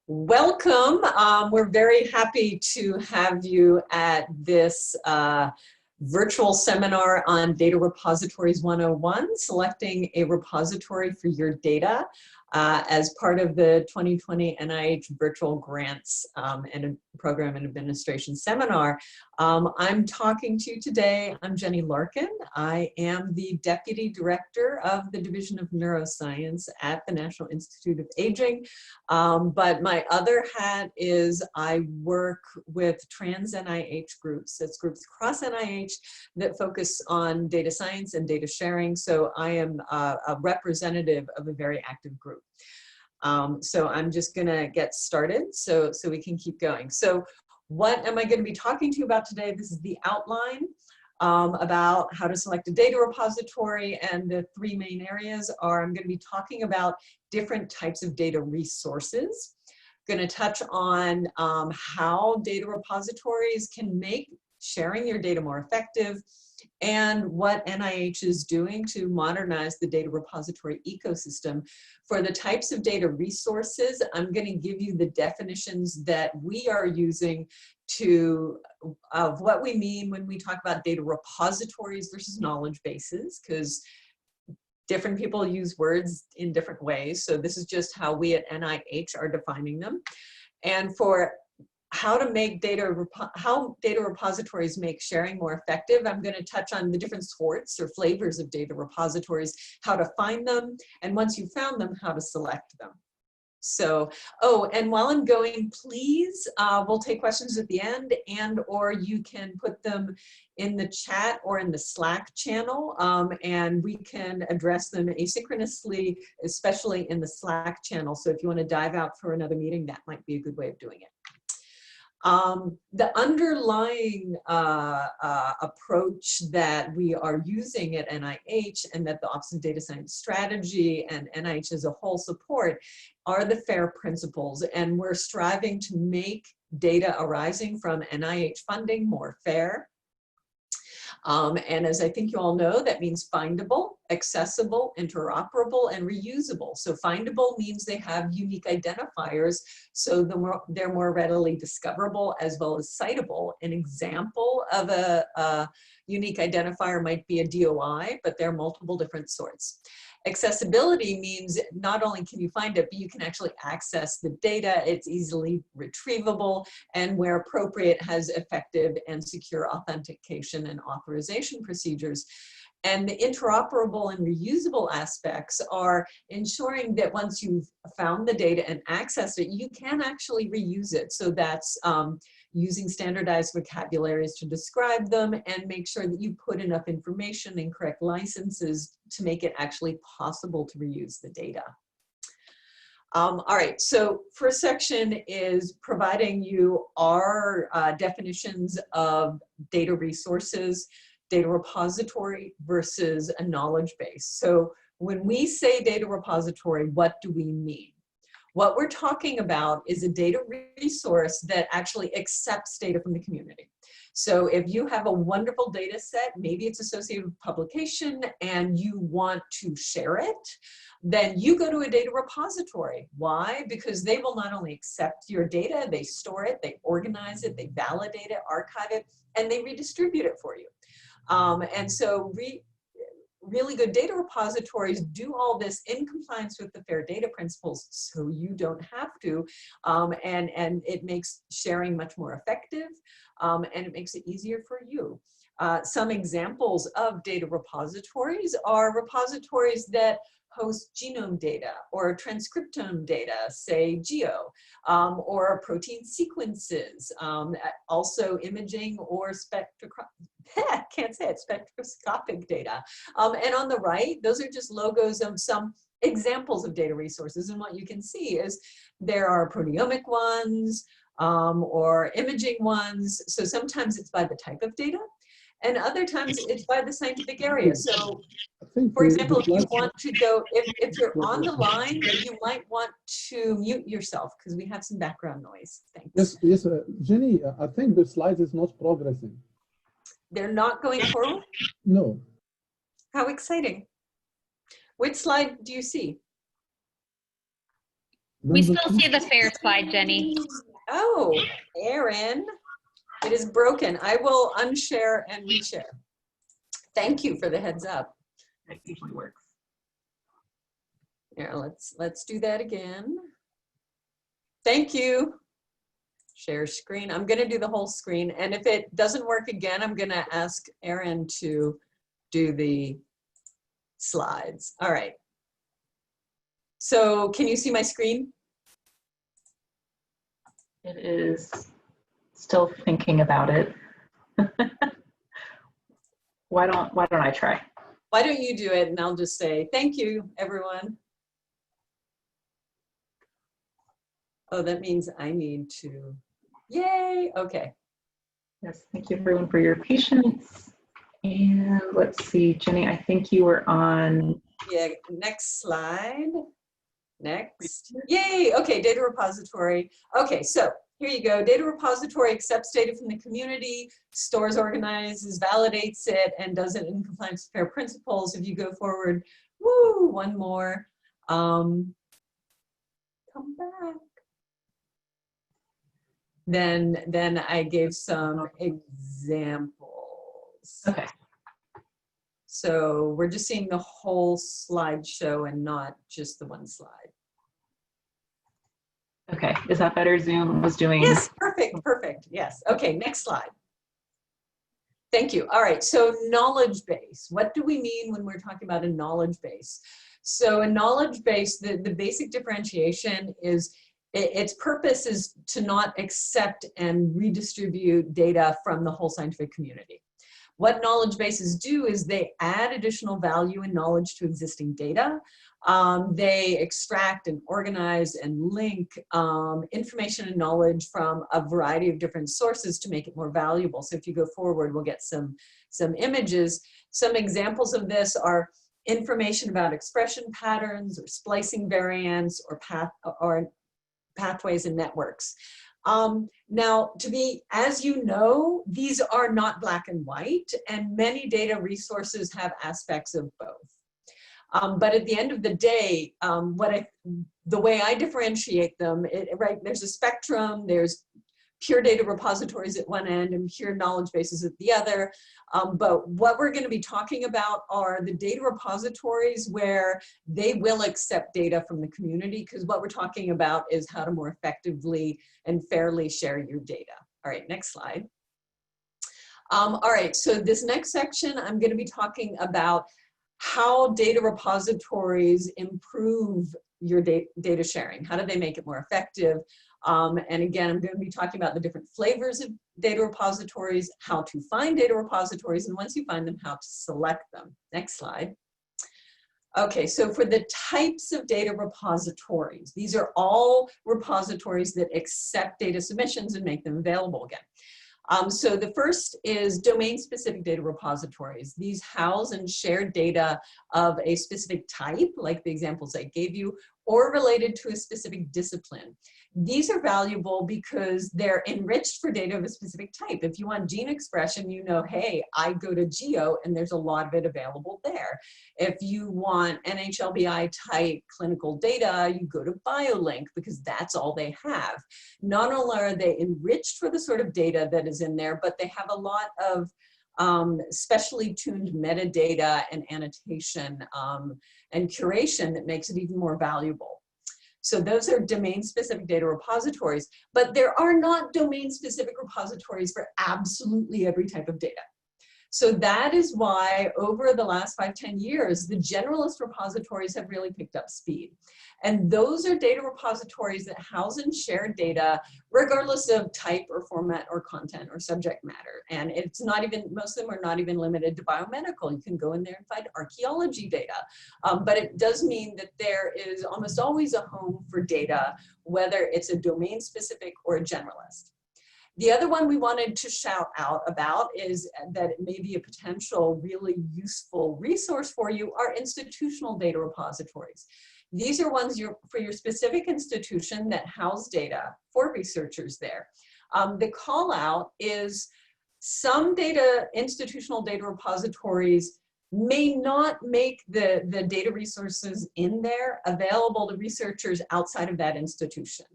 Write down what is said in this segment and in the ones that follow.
Welcome. We're very happy to have you at this virtual seminar on Data Repositories 101, selecting a repository for your data as part of the 2020 NIH Virtual Grants and Program and Administration Seminar. I'm talking to you today. I'm Jennie Larkin. I am the Deputy Director of the Division of Neuroscience at the National Institute of Aging. But my other hat is I work with trans NIH groups. That's groups across NIH that focus on data science and data sharing. So I am a representative of a very active group. So I'm just gonna get started so we can keep going. So what am I gonna be talking to you about today? This is the outline about how to select a data repository, and the three main areas are I'm gonna be talking about different types of data resources. I'm gonna touch on how data repositories can make sharing your data more effective, and what NIH is doing to modernize the data repository ecosystem. For the types of data resources, I'm going to give you the definitions that we are using of what we mean when we talk about data repositories versus knowledge bases, because different people use words in different ways. So this is just how we at NIH are defining them. And for how data repositories make sharing more effective, I'm going to touch on the different sorts or flavors of data repositories, how to find them, and once you've found them, how to select them. So, oh, and while I'm going, please, we'll take questions at the end, or you can put them in the chat or in the Slack channel, and we can address them asynchronously, especially in the Slack channel. So if you want to dive out for another meeting, that might be a good way of doing it. The underlying approach that we are using at NIH, and that the Office of Data Science Strategy and NIH as a whole support, are the FAIR principles. And we're striving to make data arising from NIH funding more fair. And as I think you all know, that means findable, accessible, interoperable, and reusable. So findable means they have unique identifiers, so they're more readily discoverable, as well as citable. An example of a unique identifier might be a DOI, but there are multiple different sorts. Accessibility means not only can you find it, but you can actually access the data. It's easily retrievable, and where appropriate, has effective and secure authentication and authorization procedures. And the interoperable and reusable aspects are ensuring that once you've found the data and accessed it, you can actually reuse it. So that's using standardized vocabularies to describe them, and make sure that you put enough information and correct licenses to make it actually possible to reuse the data. All right, so first section is providing you our definitions of data resources, data repository versus a knowledge base. So when we say data repository, what do we mean? What we're talking about is a data resource that actually accepts data from the community. So if you have a wonderful data set, maybe it's associated with publication, and you want to share it, then you go to a data repository. Why? Because they will not only accept your data, they store it, they organize it, they validate it, archive it, and they redistribute it for you. And so really good data repositories do all this in compliance with the FAIR data principles, so you don't have to, and it makes sharing much more effective, and it makes it easier for you. Some examples of data repositories are repositories that host genome data or transcriptome data, say GEO, or protein sequences, also imaging or spectroscopic data. And on the right, those are just logos of some examples of data resources. And what you can see is there are proteomic ones or imaging ones. So sometimes it's by the type of data, and other times it's by the scientific area. So, for example, if you want to go, if you're on the line, you might want to mute yourself because we have some background noise. Thanks. Yes, Jenny, I think the slide is not progressing. They're not going forward? No. How exciting. Which slide do you see? We still see the FAIR slide, Jenny. Oh, Erin, it is broken. I will unshare and reshare. Thank you for the heads up. That usually works. Yeah, let's do that again. Thank you. Share screen. I'm going to do the whole screen, and if it doesn't work again, I'm going to ask Erin to do the slides. All right. So can you see my screen? It is still thinking about it. Why don't I try? Why don't you do it, and I'll just say thank you, everyone. Oh, that means I need to. Yay. Okay. Yes, thank you everyone for your patience. And let's see, Jenny, I think you were on. Yeah, next slide. Next. Yay. Okay, data repository. Okay, so here you go. Data repository accepts data from the community, stores, organizes, validates it, and does it in compliance with FAIR principles. If you go forward, woo, one more. Come back. Then I gave some examples. Okay. So we're just seeing the whole slideshow and not just the one slide. Okay, is that better? Zoom was doing. Yes, perfect, perfect. Yes. Okay, next slide. Thank you. All right, so knowledge base. What do we mean when we're talking about a knowledge base? So a knowledge base, the basic differentiation is its purpose is to not accept and redistribute data from the whole scientific community. What knowledge bases do is they add additional value and knowledge to existing data. They extract and organize and link information and knowledge from a variety of different sources to make it more valuable. So if you go forward, we'll get some images. Some examples of this are information about expression patterns or splicing variants or pathways and networks. Now, as you know, these are not black and white, and many data resources have aspects of both. But at the end of the day, the way I differentiate them, right, there's a spectrum, there's pure data repositories at one end and pure knowledge bases at the other. But what we're going to be talking about are the data repositories where they will accept data from the community, because what we're talking about is how to more effectively and fairly share your data. All right, next slide. All right, so this next section, I'm going to be talking about how data repositories improve your data sharing. How do they make it more effective? And again, I'm going to be talking about the different flavors of data repositories, how to find data repositories, and once you find them, how to select them. Next slide. Okay, so for the types of data repositories, these are all repositories that accept data submissions and make them available again. So the first is domain-specific data repositories. These house and share data of a specific type, like the examples I gave you, or related to a specific discipline. These are valuable because they're enriched for data of a specific type. If you want gene expression, you know, hey, I go to Geo and there's a lot of it available there. If you want NHLBI type clinical data, you go to BioLink because that's all they have. Not only are they enriched for the sort of data that is in there, but they have a lot of specially tuned metadata and annotation and curation that makes it even more valuable. So those are domain-specific data repositories, but there are not domain-specific repositories for absolutely every type of data. So that is why over the last 5-10 years, the generalist repositories have really picked up speed. And those are data repositories that house and share data regardless of type or format or content or subject matter. And it's not even, most of them are not even limited to biomedical. You can go in there and find archaeology data. But it does mean that there is almost always a home for data, whether it's a domain specific or a generalist. The other one we wanted to shout out about is that it may be a potential really useful resource for you are institutional data repositories. These are ones for your specific institution that house data for researchers there. The call out is some institutional data repositories may not make the data resources in there available to researchers outside of that institution.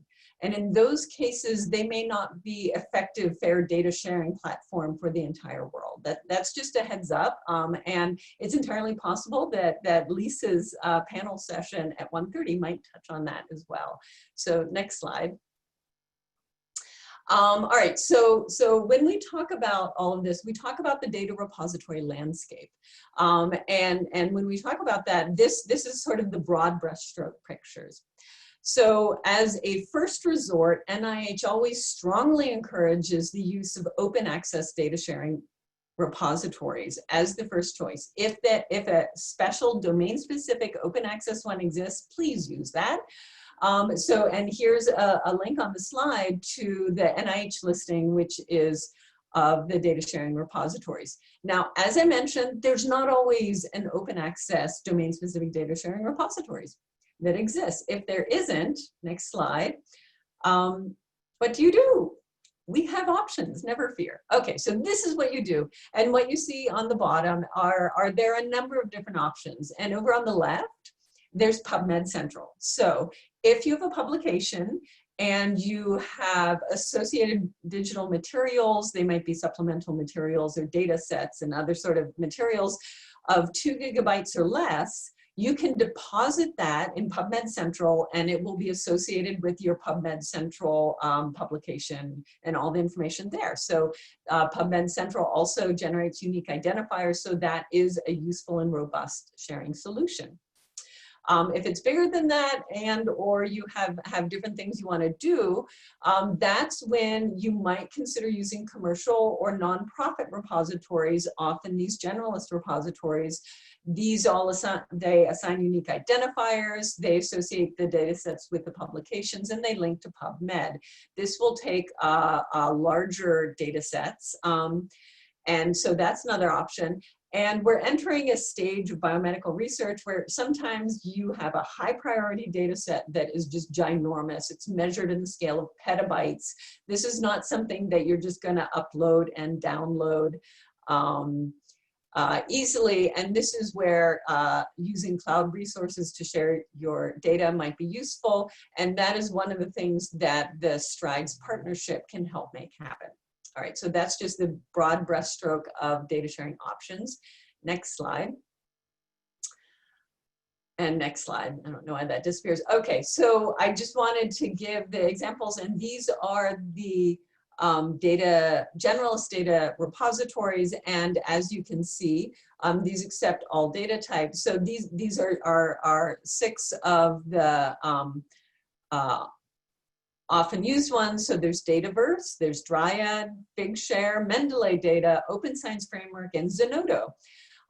And in those cases, they may not be effective FAIR data sharing platform for the entire world. That's just a heads up. And it's entirely possible that Lisa's panel session at 1:30 might touch on that as well. So next slide. All right, so when we talk about all of this, we talk about the data repository landscape. And when we talk about that, this is sort of the broad brushstroke pictures. So as a first resort, NIH always strongly encourages the use of open access data sharing repositories as the first choice. If a special domain specific open access one exists, please use that. And here's a link on the slide to the NIH listing, which is of the data sharing repositories. Now, as I mentioned, there's not always an open access domain specific data sharing repositories that exists. If there isn't, next slide, what do? We have options, never fear. Okay, so this is what you do. And what you see on the bottom are there a number of different options. And over on the left, there's PubMed Central. So if you have a publication and you have associated digital materials, they might be supplemental materials or data sets and other sort of materials of 2 GB or less, you can deposit that in PubMed Central and it will be associated with your PubMed Central publication and all the information there. So PubMed Central also generates unique identifiers, so that is a useful and robust sharing solution. If it's bigger than that and or you have different things you want to do, that's when you might consider using commercial or nonprofit repositories, often these generalist repositories. These all assign unique identifiers, they associate the data sets with the publications, and they link to PubMed. This will take larger data sets, and so that's another option. And we're entering a stage of biomedical research where sometimes you have a high priority data set that is just ginormous. It's measured in the scale of petabytes. This is not something that you're just gonna upload and download easily. And this is where using cloud resources to share your data might be useful. And that is one of the things that the STRIDES partnership can help make happen. All right, so that's just the broad brushstroke of data sharing options. Next slide. And next slide. I don't know why that disappears. Okay, so I just wanted to give the examples, and these are the generalist data repositories, and as you can see, these accept all data types. So these are 6 of the often used ones. So there's Dataverse, there's Dryad, Figshare, Mendeley Data, Open Science Framework, and Zenodo.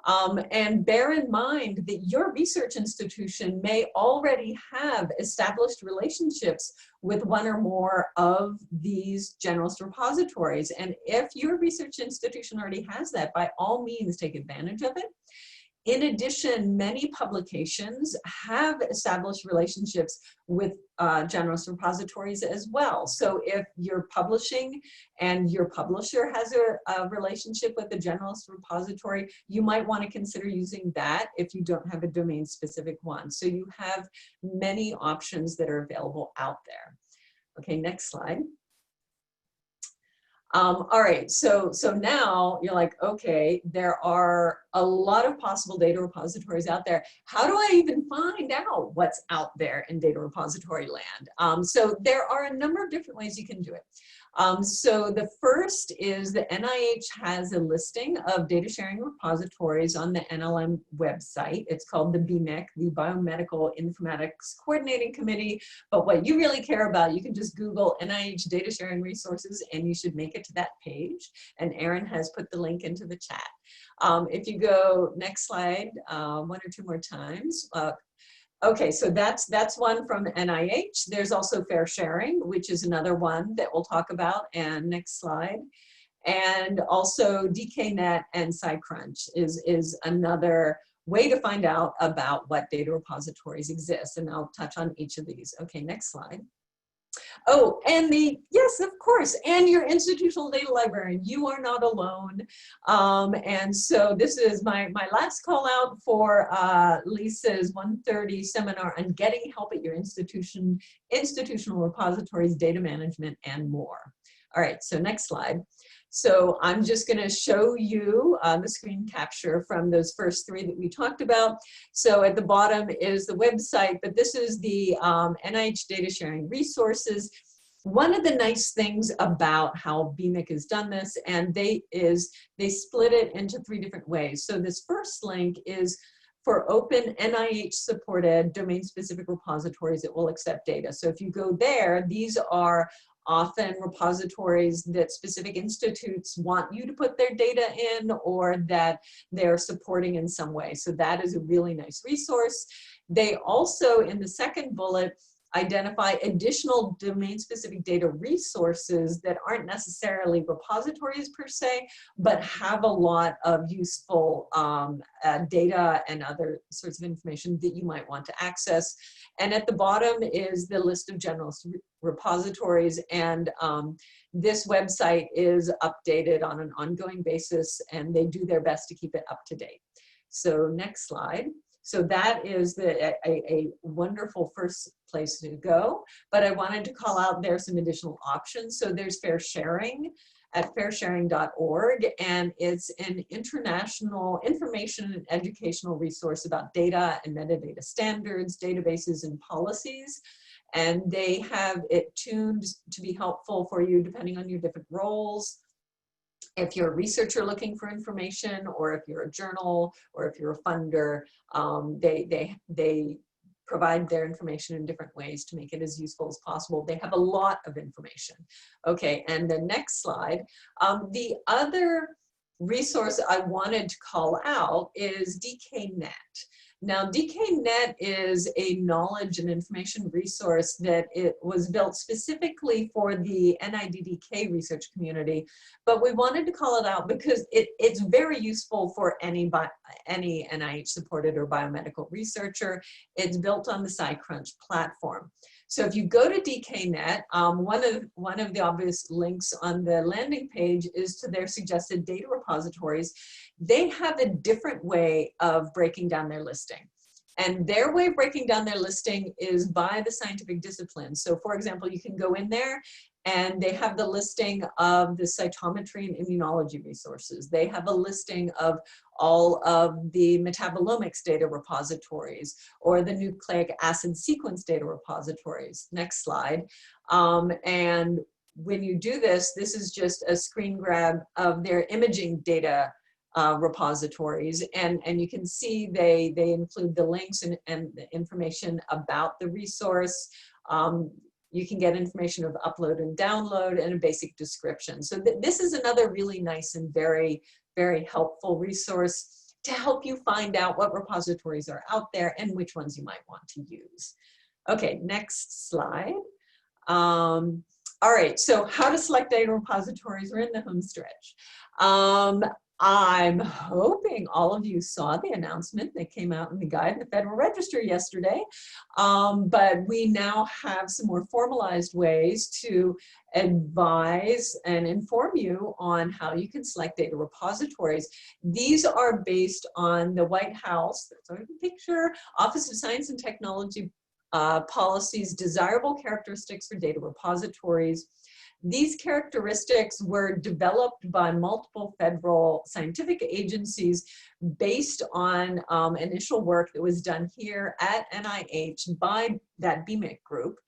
And bear in mind that your research institution may already have established relationships with one or more of these generalist repositories. And if your research institution already has that, by all means, take advantage of it. In addition, many publications have established relationships with generalist repositories as well. So if you're publishing and your publisher has a relationship with a generalist repository, you might want to consider using that if you don't have a domain-specific one. So you have many options that are available out there. Okay, next slide. All right, so now you're like, okay, there are a lot of possible data repositories out there. How do I even find out what's out there in data repository land? So there are a number of different ways you can do it. So the first is the NIH has a listing of data sharing repositories on the NLM website. It's called the BMIC, the Biomedical Informatics Coordinating Committee. But what you really care about, you can just Google NIH data sharing resources and you should make it to that page. And Erin has put the link into the chat. If you go next slide, 1 or 2 more times. Okay, so that's one from NIH. There's also FAIRsharing, which is another one that we'll talk about. And next slide. And also DKNet and SciCrunch is another way to find out about what data repositories exist. And I'll touch on each of these. Okay, next slide. Oh, and yes, of course, and your institutional data librarian. You are not alone. And so this is my last call out for Lisa's 1:30 seminar on getting help at your institutional repositories, data management, and more. All right, so next slide. So I'm just going to show you the screen capture from those first three that we talked about. So at the bottom is the website, but this is the NIH data sharing resources. One of the nice things about how BMIC has done this, and they split it into three different ways. So this first link is for open NIH supported domain specific repositories that will accept data. So if you go there, these are often repositories that specific institutes want you to put their data in or that they're supporting in some way. So that is a really nice resource. They also, in the second bullet, identify additional domain-specific data resources that aren't necessarily repositories per se, but have a lot of useful data and other sorts of information that you might want to access. And at the bottom is the list of Generalist repositories, and this website is updated on an ongoing basis, and they do their best to keep it up to date. So next slide. So that is a wonderful first place to go, but I wanted to call out there's some additional options. So there's FAIRsharing at FAIRsharing.org, and it's an international information and educational resource about data and metadata standards, databases, and policies. And they have it tuned to be helpful for you depending on your different roles. If you're a researcher looking for information, or if you're a journal, or if you're a funder, they provide their information in different ways to make it as useful as possible. They have a lot of information. Okay, and the next slide. The other resource I wanted to call out is DKNet. Now, DKNet is a knowledge and information resource that it was built specifically for the NIDDK research community, but we wanted to call it out because it's very useful for any NIH-supported or biomedical researcher. It's built on the SciCrunch platform. So if you go to DKNet, one of the obvious links on the landing page is to their suggested data repositories. They have a different way of breaking down their listing. And their way of breaking down their listing is by the scientific discipline. So for example, you can go in there and they have the listing of the cytometry and immunology resources. They have a listing of all of the metabolomics data repositories or the nucleic acid sequence data repositories. Next slide. And when you do this, this is just a screen grab of their imaging data repositories, and you can see they include the links and the information about the resource. You can get information of upload and download and a basic description. So this is another really nice and very, very helpful resource to help you find out what repositories are out there and which ones you might want to use. Okay, next slide. All right, so how to select data repositories. We're in the home stretch. I'm hoping all of you saw the announcement that came out in the guide in the Federal Register yesterday, but we now have some more formalized ways to advise and inform you on how you can select data repositories. These are based on the White House, that's already the picture, Office of Science and Technology policies, desirable characteristics for data repositories. These characteristics were developed by multiple federal scientific agencies based on initial work that was done here at NIH by that BMIC group.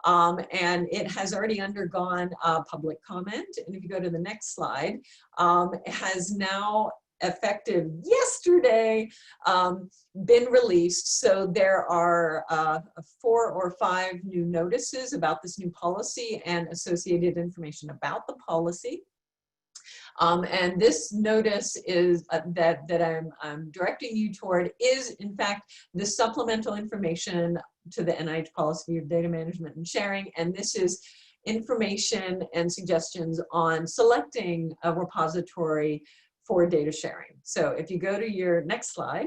And it has already undergone public comment. And if you go to the next slide, it has now, effective yesterday, been released. So there are 4 or 5 new notices about this new policy and associated information about the policy. And this notice is that I'm directing you toward is in fact the supplemental information to the NIH policy of data management and sharing. And this is information and suggestions on selecting a repository for data sharing. So if you go to your next slide,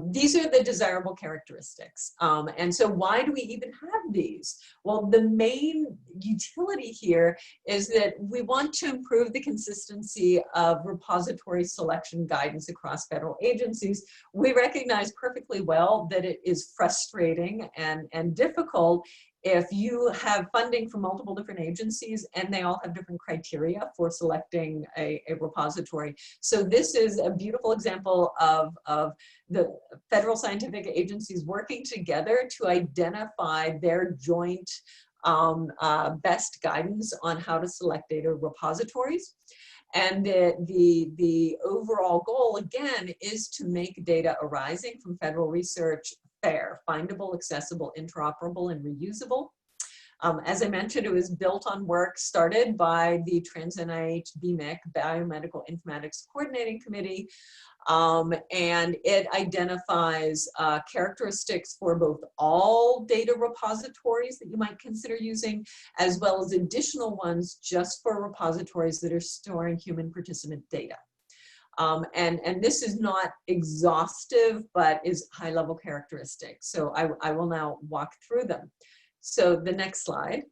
these are the desirable characteristics. And so why do we even have these? Well, the main utility here is that we want to improve the consistency of repository selection guidance across federal agencies. We recognize perfectly well that it is frustrating and difficult if you have funding from multiple different agencies and they all have different criteria for selecting a repository. So this is a beautiful example of the federal scientific agencies working together to identify their joint best guidance on how to select data repositories. And the overall goal, again, is to make data arising from federal research FAIR, findable, accessible, interoperable, and reusable. As I mentioned, it was built on work started by the Trans-NIH BMIC, Biomedical Informatics Coordinating Committee, and it identifies characteristics for both all data repositories that you might consider using, as well as additional ones just for repositories that are storing human participant data. And this is not exhaustive, but is high-level characteristics. So I will now walk through them. So the next slide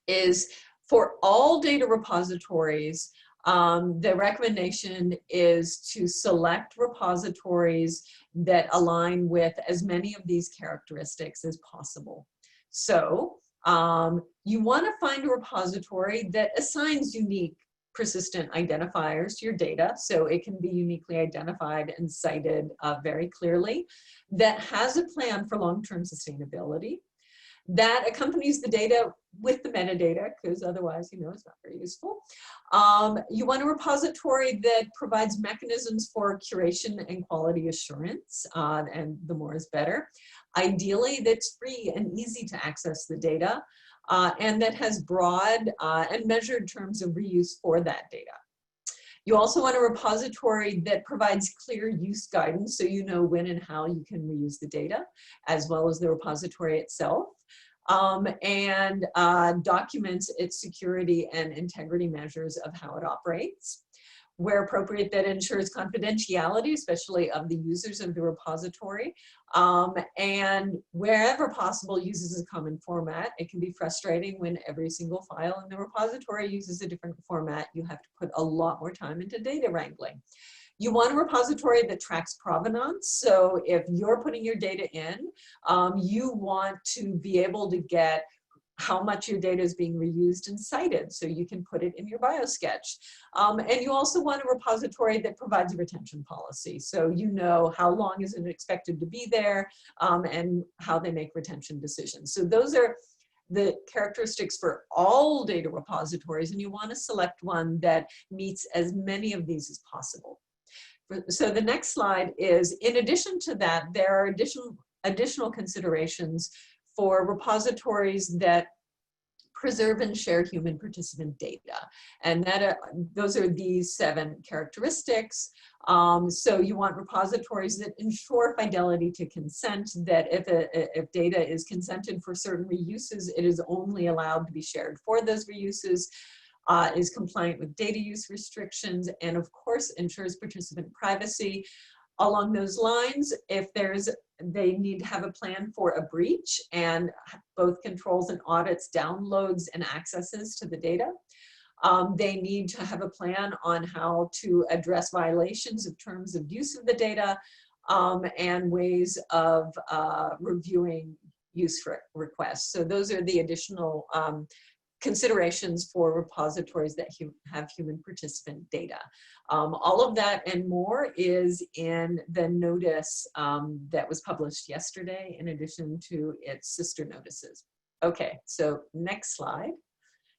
is for all data repositories, the recommendation is to select repositories that align with as many of these characteristics as possible. So you want to find a repository that assigns unique persistent identifiers to your data, so it can be uniquely identified and cited very clearly, that has a plan for long-term sustainability, that accompanies the data with the metadata, because otherwise, you know, it's not very useful. You want a repository that provides mechanisms for curation and quality assurance, and the more is better. Ideally, that's free and easy to access the data, and that has broad and measured terms of reuse for that data. You also want a repository that provides clear use guidance so you know when and how you can reuse the data, as well as the repository itself, and documents its security and integrity measures of how it operates. Where appropriate, that ensures confidentiality, especially of the users of the repository, and wherever possible uses a common format. It can be frustrating when every single file in the repository uses a different format. You have to put a lot more time into data wrangling. You want a repository that tracks provenance. So if you're putting your data in, you want to be able to get how much your data is being reused and cited, so you can put it in your biosketch. And you also want a repository that provides a retention policy, so you know how long is it expected to be there, and how they make retention decisions. So those are the characteristics for all data repositories, and you want to select one that meets as many of these as possible. So the next slide is, in addition to that, there are additional considerations for repositories that preserve and share human participant data. And those are these 7 characteristics. So you want repositories that ensure fidelity to consent, that if data is consented for certain reuses, it is only allowed to be shared for those reuses, is compliant with data use restrictions, and of course ensures participant privacy. Along those lines, if they need to have a plan for a breach, and both controls and audits downloads and accesses to the data. They need to have a plan on how to address violations of terms of use of the data, and ways of reviewing use requests. So those are the additional considerations for repositories that have human participant data. All of that and more is in the notice that was published yesterday, in addition to its sister notices. Okay, so next slide.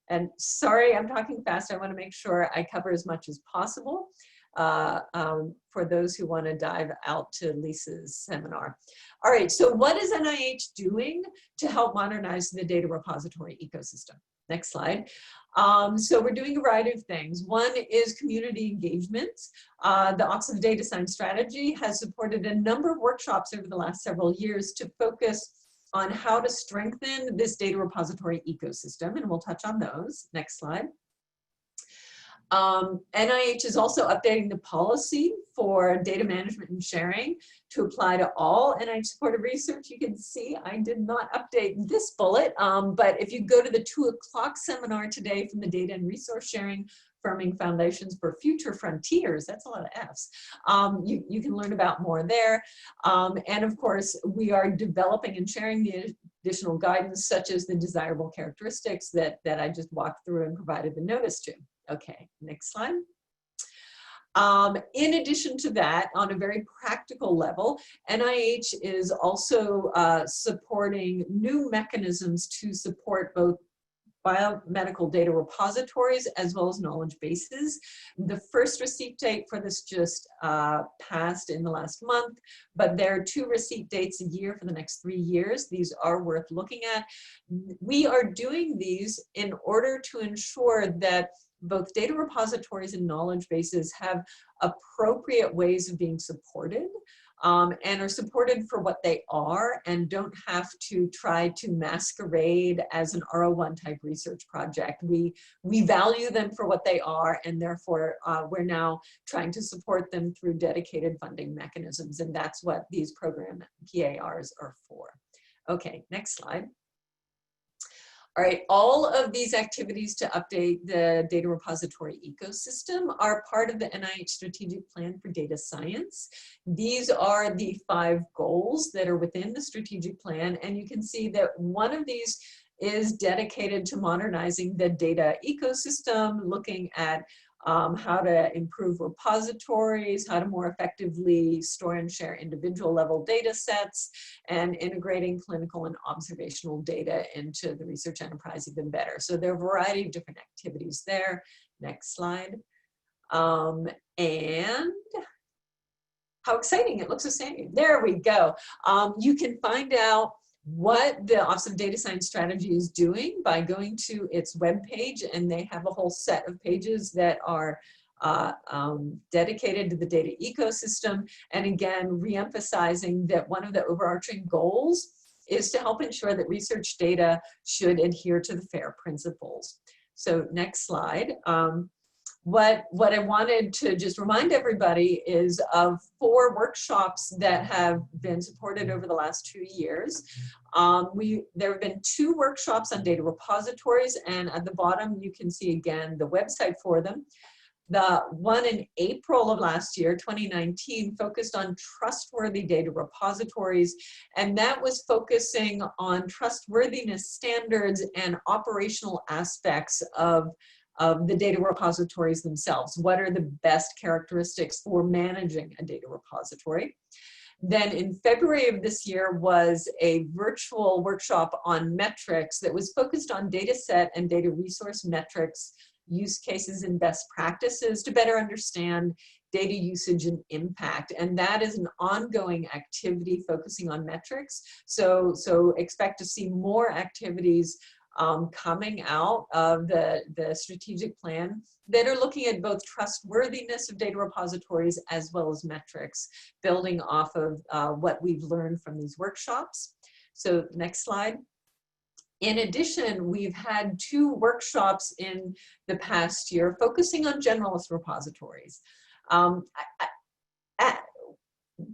And sorry, I'm talking fast. I want to make sure I cover as much as possible for those who want to dive out to Lisa's seminar. All right, so what is NIH doing to help modernize the data repository ecosystem? Next slide. So we're doing a variety of things. One is community engagement. The Office of Data Science Strategy has supported a number of workshops over the last several years to focus on how to strengthen this data repository ecosystem, and we'll touch on those. Next slide. NIH is also updating the policy for data management and sharing to apply to all NIH supported research. You can see I did not update this bullet, but if you go to the 2 o'clock seminar today from the Data and Resource Sharing Firming Foundations for Future Frontiers, that's a lot of F's, you can learn about more there. And of course, we are developing and sharing the additional guidance such as the desirable characteristics that I just walked through and provided the notice to. Okay, next slide. In addition to that, on a very practical level, NIH is also supporting new mechanisms to support both biomedical data repositories as well as knowledge bases. The first receipt date for this just passed in the last month, but there are 2 receipt dates a year for the next 3 years. These are worth looking at. We are doing these in order to ensure that both data repositories and knowledge bases have appropriate ways of being supported and are supported for what they are and don't have to try to masquerade as an R01 type research project. We value them for what they are, and therefore we're now trying to support them through dedicated funding mechanisms, and that's what these program PARs are for. Okay, next slide. All right, all of these activities to update the data repository ecosystem are part of the NIH Strategic Plan for Data Science. These are the 5 goals that are within the strategic plan, and you can see that one of these is dedicated to modernizing the data ecosystem, looking at how to improve repositories, how to more effectively store and share individual level data sets, and integrating clinical and observational data into the research enterprise even better. So there are a variety of different activities there. Next slide. And how exciting, it looks the same. There we go. You can find out what the Office of Data Science Strategy is doing by going to its webpage, and they have a whole set of pages that are dedicated to the data ecosystem. And again, reemphasizing that one of the overarching goals is to help ensure that research data should adhere to the FAIR principles. So next slide. What I wanted to just remind everybody is of 4 workshops that have been supported over the last 2 years. There have been 2 workshops on data repositories, and at the bottom you can see again the website for them. The one in April of last year, 2019, focused on trustworthy data repositories, and that was focusing on trustworthiness standards and operational aspects of the data repositories themselves. What are the best characteristics for managing a data repository? Then in February of this year was a virtual workshop on metrics that was focused on data set and data resource metrics, use cases and best practices to better understand data usage and impact. And that is an ongoing activity focusing on metrics. So expect to see more activities coming out of the strategic plan that are looking at both trustworthiness of data repositories as well as metrics, building off of what we've learned from these workshops. So next slide. In addition, we've had 2 workshops in the past year focusing on generalist repositories.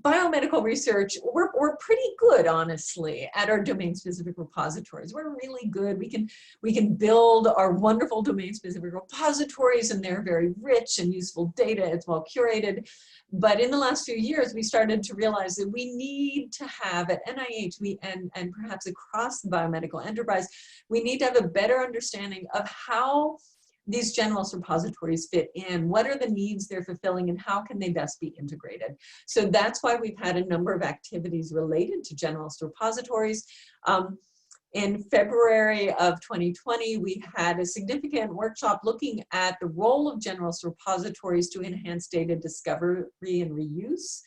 Biomedical research, we're pretty good, honestly, at our domain-specific repositories. We're really good. We can build our wonderful domain-specific repositories, and they're very rich and useful data. It's well curated. But in the last few years, we started to realize that we need to have at NIH and perhaps across the biomedical enterprise, we need to have a better understanding of how these generalist repositories fit in, what are the needs they're fulfilling, and how can they best be integrated. So that's why we've had a number of activities related to generalist repositories. In February of 2020, we had a significant workshop looking at the role of generalist repositories to enhance data discovery and reuse.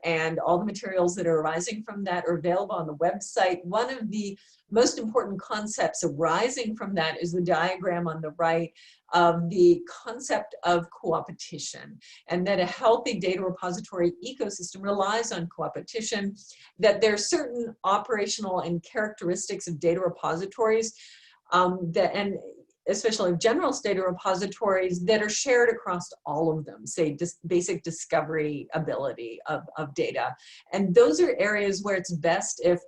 And all the materials that are arising from that are available on the website. One of the most important concepts arising from that is the diagram on the right of the concept of co-opetition, and that a healthy data repository ecosystem relies on co-opetition, that there are certain operational and characteristics of data repositories and especially generalist data repositories that are shared across all of them, say basic discovery ability of data. And those are areas where it's best if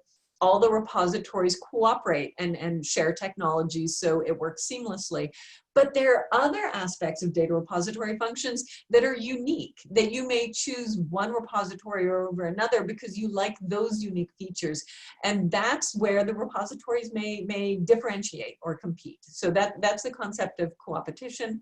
all the repositories cooperate and share technologies so it works seamlessly. But there are other aspects of data repository functions that are unique, that you may choose one repository over another because you like those unique features. And that's where the repositories may differentiate or compete. So that's the concept of co-opetition.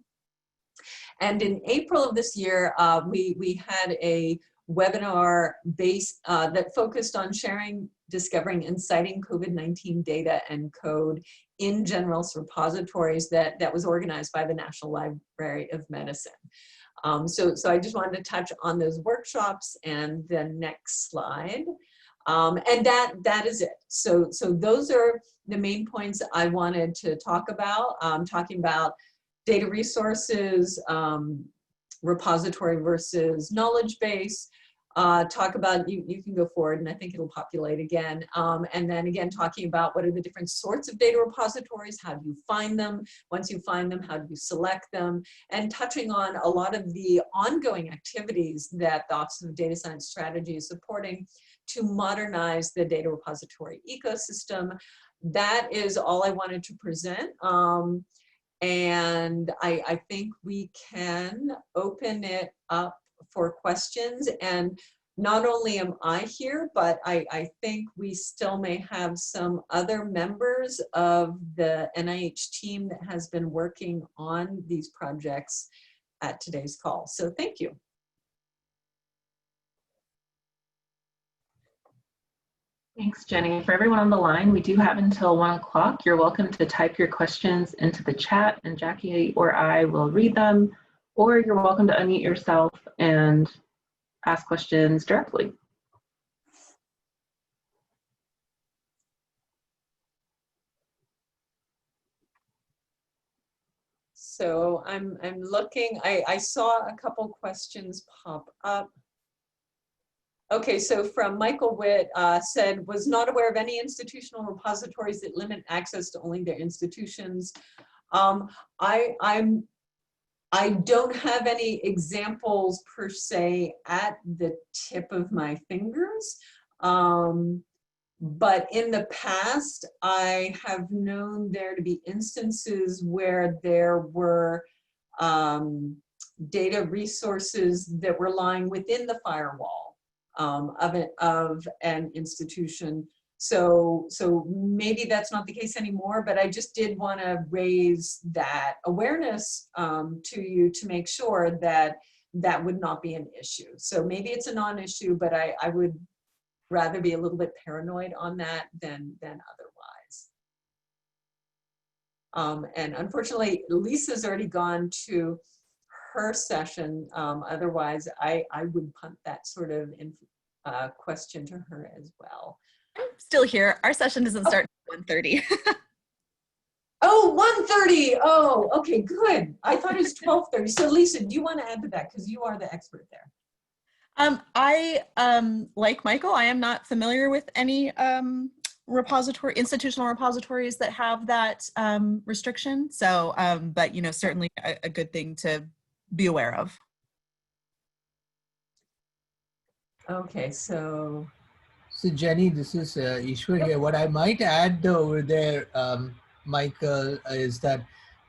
And in April of this year, we had a webinar that focused on sharing, discovering, and citing COVID-19 data and code in Generalist repositories that was organized by the National Library of Medicine. So I just wanted to touch on those workshops. And the next slide. And that is it. So those are the main points I wanted to talk about, talking about data resources, repository versus knowledge base, talk about, you can go forward and I think it'll populate again. And then again, talking about what are the different sorts of data repositories, how do you find them? Once you find them, how do you select them? And touching on a lot of the ongoing activities that the Office of Data Science Strategy is supporting to modernize the data repository ecosystem. That is all I wanted to present. And I think we can open it up for questions. And not only am I here, but I think we still may have some other members of the NIH team that has been working on these projects at today's call. So thank you. Thanks, Jenny. For everyone on the line, we do have until 1 o'clock. You're welcome to type your questions into the chat and Jackie or I will read them, or you're welcome to unmute yourself and ask questions directly. So I'm looking, I saw a couple questions pop up. Okay, so from Michael Witt, said, was not aware of any institutional repositories that limit access to only their institutions. I don't have any examples per se at the tip of my fingers. But in the past, I have known there to be instances where there were data resources that were lying within the firewall of an institution. So maybe that's not the case anymore, but I just did want to raise that awareness to you to make sure that that would not be an issue. So maybe it's a non-issue, but I would rather be a little bit paranoid on that than otherwise. And unfortunately, Lisa's already gone to her session. Otherwise, I would punt that sort of question to her as well. I'm still here. Our session doesn't start at 1:30. Oh, 1:30. Oh, okay, good. I thought it was 12:30. So Lisa, do you want to add to that? Because you are the expert there. Like Michael, I am not familiar with any institutional repositories that have that restriction. So, but you know, certainly a good thing to be aware of. Okay, so Jenny, this is Ishwar here. What I might add over there, Michael, is that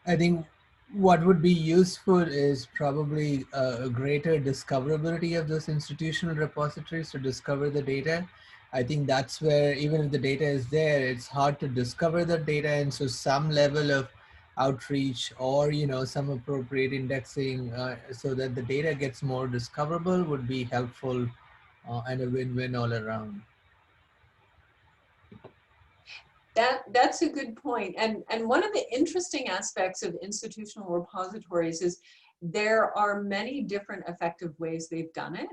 I think what would be useful is probably a greater discoverability of those institutional repositories to discover the data. I think that's where, even if the data is there, it's hard to discover the data. And so some level of outreach or, you know, some appropriate indexing so that the data gets more discoverable would be helpful and a win-win all around. That's a good point. And one of the interesting aspects of institutional repositories is there are many different effective ways they've done it.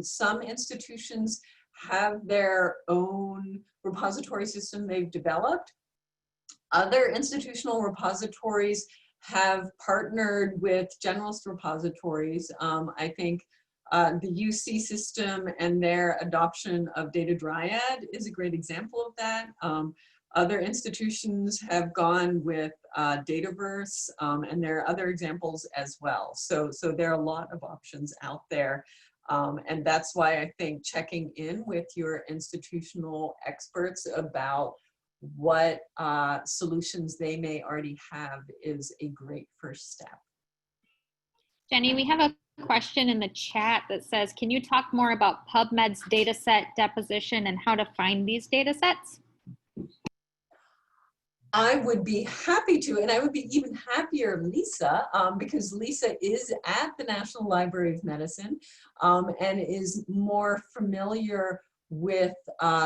Some institutions have their own repository system they've developed. Other institutional repositories have partnered with Generalist Repositories. I think the UC system and their adoption of Data Dryad is a great example of that. Other institutions have gone with Dataverse, and there are other examples as well. So there are a lot of options out there. And that's why I think checking in with your institutional experts about what solutions they may already have is a great first step. Jenny, we have a question in the chat that says, can you talk more about PubMed's dataset deposition and how to find these datasets? I would be happy to, and I would be even happier, Lisa, because Lisa is at the National Library of Medicine and is more familiar with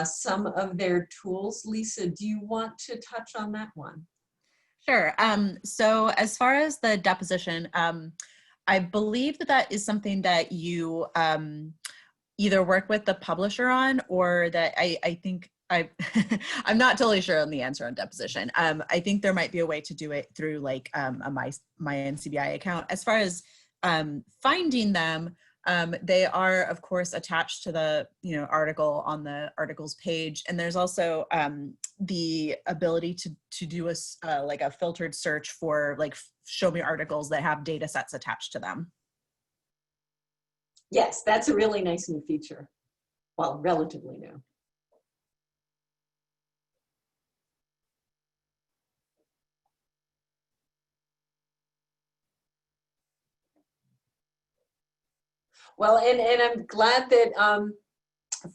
some of their tools. Lisa, do you want to touch on that one? Sure. So as far as the deposition, I believe that that is something that you either work with the publisher on, or that I think I'm not totally sure on the answer on deposition. I think there might be a way to do it through like a my NCBI account. As far as finding them, they are of course attached to the article on the articles page, and there's also the ability to do a like a filtered search for like show me articles that have data sets attached to them. Yes, that's a really nice new feature. Well, relatively new. Well, and I'm glad that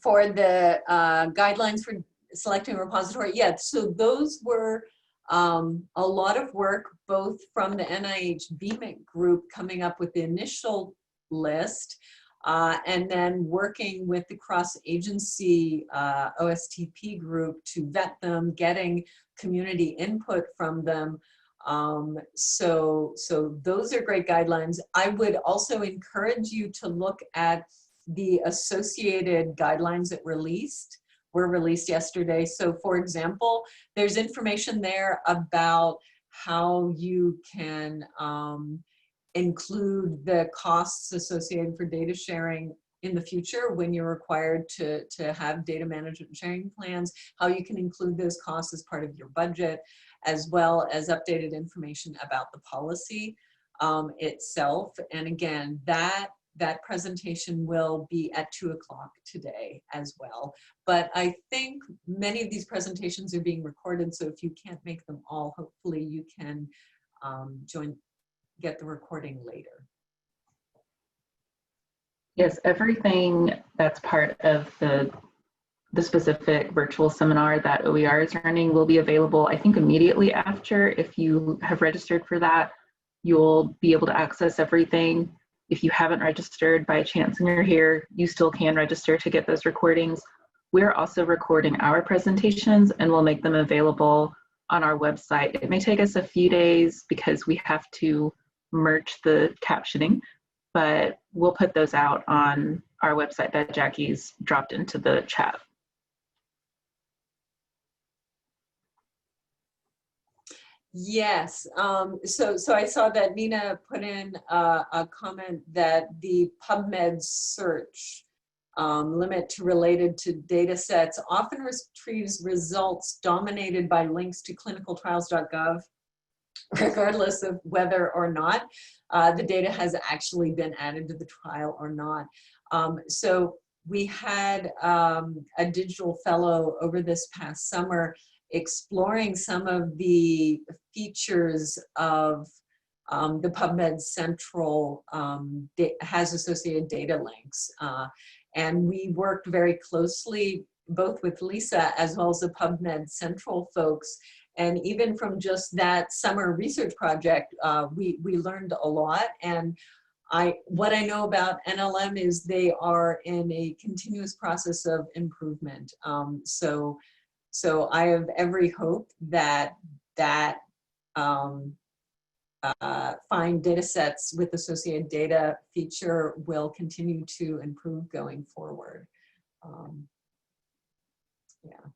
for the guidelines for selecting a repository, yeah, so those were a lot of work, both from the NIH BMIC group coming up with the initial list, and then working with the cross-agency OSTP group to vet them, getting community input from them. So those are great guidelines. I would also encourage you to look at the associated guidelines that were released yesterday. So for example, there's information there about how you can include the costs associated for data sharing in the future when you're required to have data management sharing plans, how you can include those costs as part of your budget, as well as updated information about the policy itself. And again, that presentation will be at 2 o'clock today as well. But I think many of these presentations are being recorded, so if you can't make them all, hopefully you can get the recording later. Yes, everything that's part of the specific virtual seminar that OER is running will be available, I think, immediately after. If you have registered for that, you'll be able to access everything. If you haven't registered by chance and you're here, you still can register to get those recordings. We're also recording our presentations and we'll make them available on our website. It may take us a few days because we have to merge the captioning, but we'll put those out on our website that Jackie's dropped into the chat. Yes, so I saw that Nina put in a comment that the PubMed search limit to related to data sets often retrieves results dominated by links to clinicaltrials.gov, regardless of whether or not the data has actually been added to the trial or not. So we had a digital fellow over this past summer exploring some of the features of the PubMed Central has associated data links. And we worked very closely both with Lisa as well as the PubMed Central folks. And even from just that summer research project, we learned a lot. And what I know about NLM is they are in a continuous process of improvement. So I have every hope that find data sets with associated data feature will continue to improve going forward. Yeah.